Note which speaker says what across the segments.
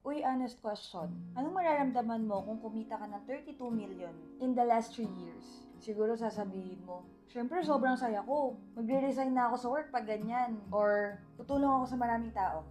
Speaker 1: Uy, honest question. Anong mararamdaman mo kung kumita ka ng 32 million in the last 3 years? Siguro sasabihin mo, syempre sobrang saya ko. Magre-resign na ako sa work pag ganyan. Or tutulong ako sa maraming tao.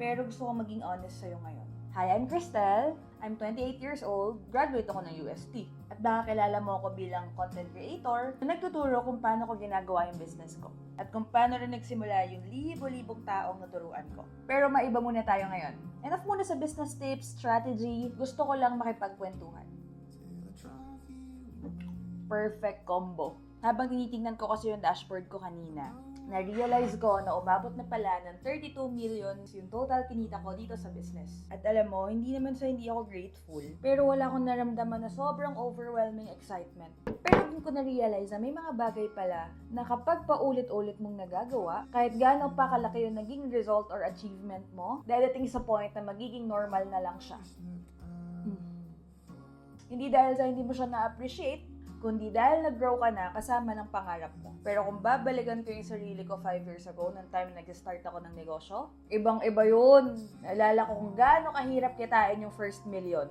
Speaker 1: Pero gusto ko maging honest sa'yo ngayon. Hi, I'm Cristel. I'm 28 years old. Graduate ako ng UST. At baka kilala mo ako bilang content creator na nagtuturo kung paano ko ginagawa yung business ko. At kung paano rin nagsimula yung libo-libong taong naturuan ko. Pero maiba muna tayo ngayon. Enough muna sa business tips, strategy. Gusto ko lang makipagkwentuhan. Perfect combo. Habang tinitingnan ko kasi yung dashboard ko kanina, na-realize ko na umabot na pala ng 32 million yung total kinita ko dito sa business. At alam mo, hindi naman sa hindi ako grateful, pero wala akong naramdaman na sobrang overwhelming excitement. Pero din ko na-realize na may mga bagay pala na kapag paulit-ulit mong nagagawa, kahit gaano pa kalaki yung naging result or achievement mo, dadating sa point na magiging normal na lang siya. Hindi dahil sa hindi mo siya na-appreciate, kundi dahil nag-grow ka na kasama ng pangarap mo. Pero kung babalikan ko yung sarili ko 5 years ago, nung time na nag-start ako ng negosyo, ibang-iba yun. Naalala ko kung gaano kahirap kitain yung first million.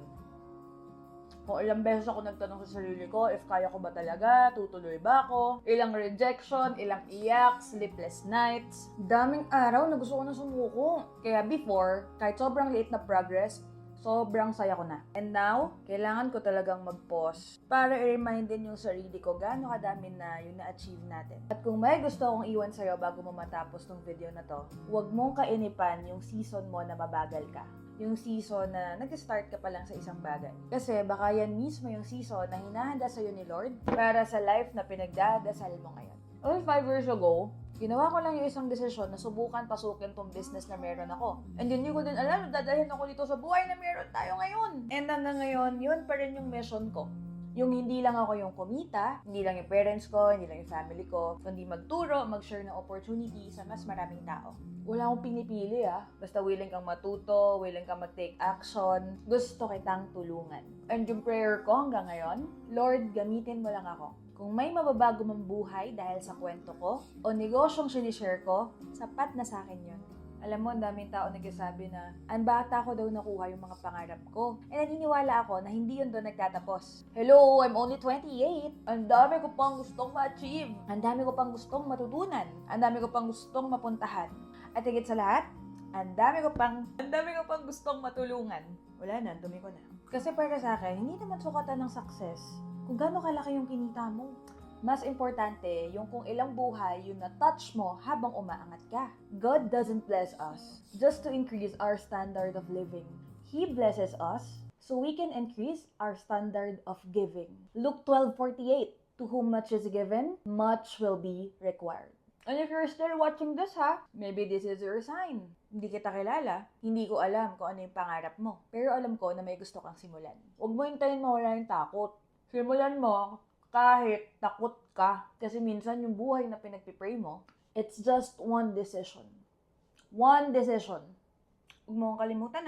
Speaker 1: Kung ilang beses ako nagtanong sa sarili ko, if kaya ko ba talaga, tutuloy ba ako, ilang rejection, ilang iyak, sleepless nights. Daming araw na gusto ko na sumuko. Kaya before, kahit sobrang liit na progress, sobrang saya ko na. And now, kailangan ko talagang mag-pause para i-remind din yung sarili ko gaano kadami na yung na-achieve natin. At kung may gusto akong iwan sa'yo bago mo matapos tong video na to, huwag mong kainipan yung season mo na mabagal ka. Yung season na nag-start ka pa lang sa isang bagay. Kasi baka yan mismo yung season na hinahanda sa'yo ni Lord para sa life na pinagdadasal mo ngayon. Well, 5 years ago, ginawa ko lang yung isang desisyon na subukan pasukin tong business na meron ako. And hindi ko din alam, dadalhin ako dito sa buhay na meron tayo ngayon. And hanggang ngayon, yun pa rin yung mission ko. Yung hindi lang ako yung kumita, hindi lang yung parents ko, hindi lang yung family ko, kundi magturo, mag-share ng opportunity sa mas maraming tao. Wala akong pinipili Basta willing kang matuto, willing kang mag-take action, gusto kitang tulungan. And yung prayer ko hanggang ngayon, Lord, gamitin mo lang ako. Kung may mababago mang buhay dahil sa kwento ko o negosyong sinishare ko, sapat na sa akin yun. Alam mo, ang daming tao nagsasabi na ang bata ko daw nakuha yung mga pangarap ko. Eh naniniwala ako na hindi yun doon nagtatapos. Hello, I'm only 28. Ang dami ko pang gustong ma-achieve. Ang dami ko pang gustong matutunan. Ang dami ko pang gustong mapuntahan. At higit sa lahat, ang dami ko pang gustong matulungan. Wala na, dumi ko na. Kasi para sa akin, hindi naman sukatan ng success kung gaano kalaki yung kinita mo. Mas importante yung kung ilang buhay yung na-touch mo habang umaangat ka. God doesn't bless us just to increase our standard of living. He blesses us so we can increase our standard of giving. Luke 12:48, to whom much is given, much will be required. And if you're still watching this maybe this is your sign. Hindi kita kilala, hindi ko alam kung ano yung pangarap mo. Pero alam ko na may gusto kang simulan. Huwag mo hintayin mawala yung takot. Simulan mo kahit takot ka. Kasi minsan yung buhay na pinagpipray mo, it's just one decision. One decision. Huwag mo kalimutan